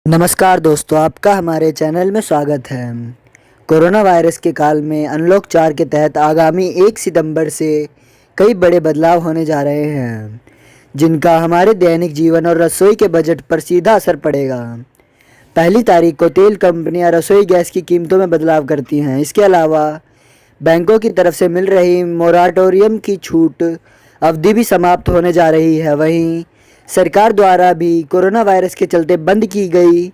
नमस्कार दोस्तों, आपका हमारे चैनल में स्वागत है। कोरोना वायरस के काल में अनलॉक 4 के तहत आगामी 1 सितंबर से कई बड़े बदलाव होने जा रहे हैं, जिनका हमारे दैनिक जीवन और रसोई के बजट पर सीधा असर पड़ेगा। पहली तारीख को तेल कंपनियां रसोई गैस की कीमतों में बदलाव करती हैं। इसके अलावा बैंकों की तरफ से मिल रही मोराटोरियम की छूट अवधि भी समाप्त होने जा रही है। वहीं सरकार द्वारा भी कोरोना वायरस के चलते बंद की गई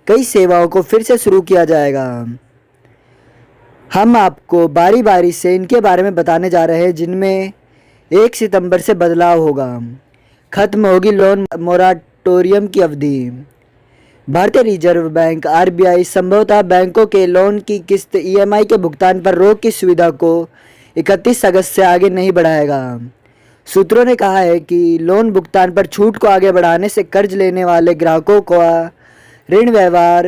कई सेवाओं को फिर से शुरू किया जाएगा। हम आपको बारी बारी से इनके बारे में बताने जा रहे हैं, जिनमें 1 सितंबर से बदलाव होगा। खत्म होगी लोन मोराटोरियम की अवधि। भारतीय रिजर्व बैंक आरबीआई संभवतः बैंकों के लोन की किस्त ईएमआई के भुगतान पर रोक की सुविधा को 31 अगस्त से आगे नहीं बढ़ाएगा। सूत्रों ने कहा है कि लोन भुगतान पर छूट को आगे बढ़ाने से कर्ज लेने वाले ग्राहकों का ऋण व्यवहार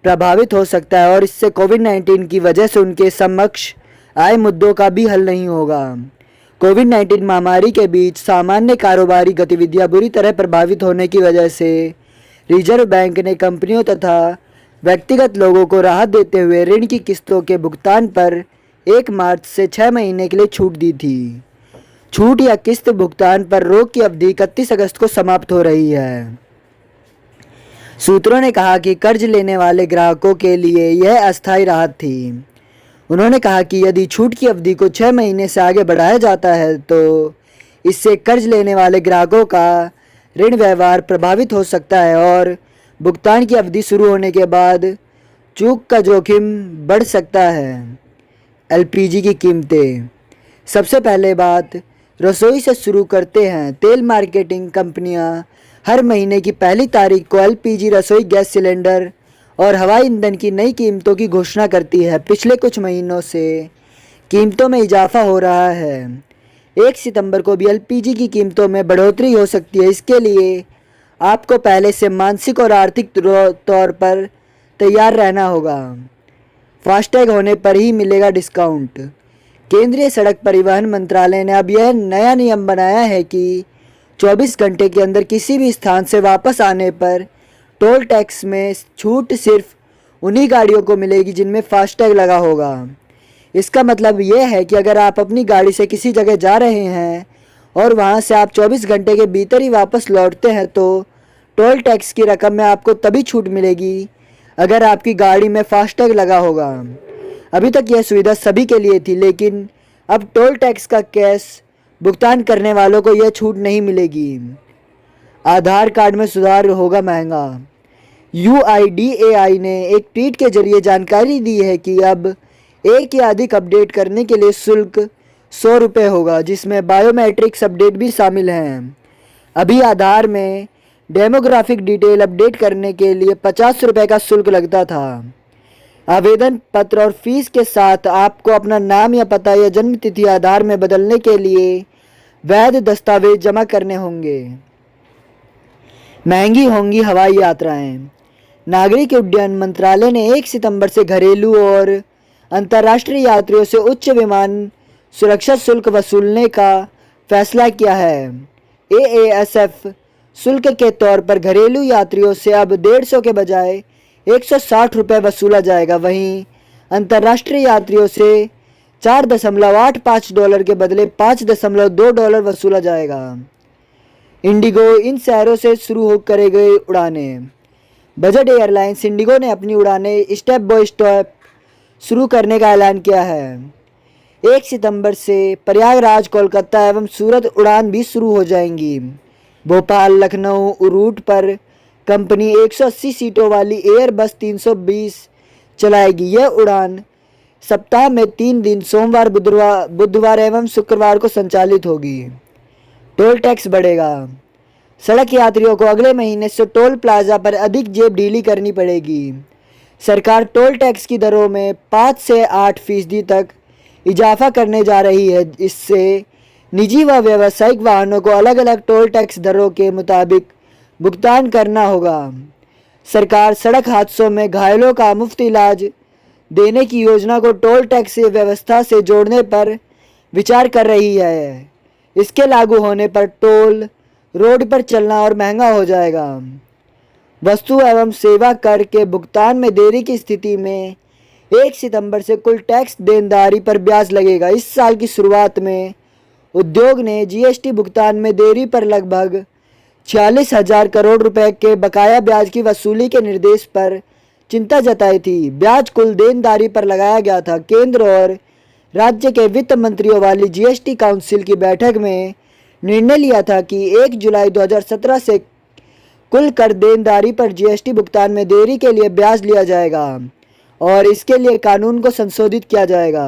प्रभावित हो सकता है और इससे कोविड-19 की वजह से उनके समक्ष आए मुद्दों का भी हल नहीं होगा। कोविड-19 महामारी के बीच सामान्य कारोबारी गतिविधियां बुरी तरह प्रभावित होने की वजह से रिजर्व बैंक ने कंपनियों तथा व्यक्तिगत लोगों को राहत देते हुए ऋण की किस्तों के भुगतान पर 1 मार्च से 6 महीने के लिए छूट दी थी। छूट या किस्त भुगतान पर रोक की अवधि 31 अगस्त को समाप्त हो रही है। सूत्रों ने कहा कि कर्ज लेने वाले ग्राहकों के लिए यह अस्थायी राहत थी। उन्होंने कहा कि यदि छूट की अवधि को 6 महीने से आगे बढ़ाया जाता है तो इससे कर्ज लेने वाले ग्राहकों का ऋण व्यवहार प्रभावित हो सकता है और भुगतान की अवधि शुरू होने के बाद चूक का जोखिम बढ़ सकता है। एलपीजी की कीमतें। सबसे पहले बात रसोई से शुरू करते हैं। तेल मार्केटिंग कंपनियां हर महीने की पहली तारीख को एलपीजी रसोई गैस सिलेंडर और हवाई ईंधन की नई कीमतों की घोषणा करती है। पिछले कुछ महीनों से कीमतों में इजाफा हो रहा है। 1 सितंबर को भी एलपीजी की कीमतों में बढ़ोतरी हो सकती है। इसके लिए आपको पहले से मानसिक और आर्थिक तौर पर तैयार रहना होगा। फास्टैग होने पर ही मिलेगा डिस्काउंट। केंद्रीय सड़क परिवहन मंत्रालय ने अब यह नया नियम बनाया है कि 24 घंटे के अंदर किसी भी स्थान से वापस आने पर टोल टैक्स में छूट सिर्फ उन्हीं गाड़ियों को मिलेगी जिनमें फास्टैग लगा होगा। इसका मतलब यह है कि अगर आप अपनी गाड़ी से किसी जगह जा रहे हैं और वहां से आप 24 घंटे के भीतर ही वापस लौटते हैं तो टोल टैक्स की रकम में आपको तभी छूट मिलेगी अगर आपकी गाड़ी में फास्टैग लगा होगा। अभी तक यह सुविधा सभी के लिए थी, लेकिन अब टोल टैक्स का कैश भुगतान करने वालों को यह छूट नहीं मिलेगी। आधार कार्ड में सुधार होगा महंगा। यूआईडीएआई ने एक ट्वीट के जरिए जानकारी दी है कि अब एक या अधिक अपडेट करने के लिए शुल्क 100 रुपये होगा, जिसमें बायोमेट्रिक्स अपडेट भी शामिल हैं। अभी आधार में डेमोग्राफिक डिटेल अपडेट करने के लिए 50 रुपये का शुल्क लगता था। आवेदन पत्र और फीस के साथ आपको अपना नाम या पता या जन्म तिथि आधार में बदलने के लिए वैध दस्तावेज जमा करने होंगे। महंगी होंगी हवाई यात्राएं। नागरिक उड्डयन मंत्रालय ने 1 सितंबर से घरेलू और अंतर्राष्ट्रीय यात्रियों से उच्च विमान सुरक्षा शुल्क वसूलने का फैसला किया है। एएसएफ शुल्क के तौर पर घरेलू यात्रियों से अब 150 के बजाय 160 रुपये वसूला जाएगा। वहीं अंतर्राष्ट्रीय यात्रियों से $4.85 के बदले $5.2 वसूला जाएगा। इंडिगो इन शहरों से शुरू हो करेगी उड़ानें। बजट एयरलाइंस इंडिगो ने अपनी उड़ानें स्टेप बाय स्टेप शुरू करने का ऐलान किया है। 1 सितंबर से प्रयागराज, कोलकाता एवं सूरत उड़ान भी शुरू हो जाएंगी। भोपाल लखनऊ रूट पर कंपनी 180 सीटों वाली एयरबस 320 चलाएगी। यह उड़ान सप्ताह में 3 दिन सोमवार, बुधवार एवं शुक्रवार को संचालित होगी। टोल टैक्स बढ़ेगा। सड़क यात्रियों को अगले महीने से टोल प्लाजा पर अधिक जेब ढीली करनी पड़ेगी। सरकार टोल टैक्स की दरों में 5 से 8% तक इजाफा करने जा रही है। इससे निजी व व्यावसायिक वाहनों को अलग अलग टोल टैक्स दरों के मुताबिक भुगतान करना होगा। सरकार सड़क हादसों में घायलों का मुफ्त इलाज देने की योजना को टोल टैक्स व्यवस्था से जोड़ने पर विचार कर रही है। इसके लागू होने पर टोल रोड पर चलना और महंगा हो जाएगा। वस्तु एवं सेवा कर के भुगतान में देरी की स्थिति में 1 सितंबर से कुल टैक्स देनदारी पर ब्याज लगेगा। इस साल की शुरुआत में उद्योग ने जीएसटी भुगतान में देरी पर लगभग 46,000 करोड़ रुपए के बकाया ब्याज की वसूली के निर्देश पर चिंता जताई थी। ब्याज कुल देनदारी पर लगाया गया था। केंद्र और राज्य के वित्त मंत्रियों वाली जीएसटी काउंसिल की बैठक में निर्णय लिया था कि 1 जुलाई 2017 से कुल कर देनदारी पर जीएसटी भुगतान में देरी के लिए ब्याज लिया जाएगा और इसके लिए कानून को संशोधित किया जाएगा।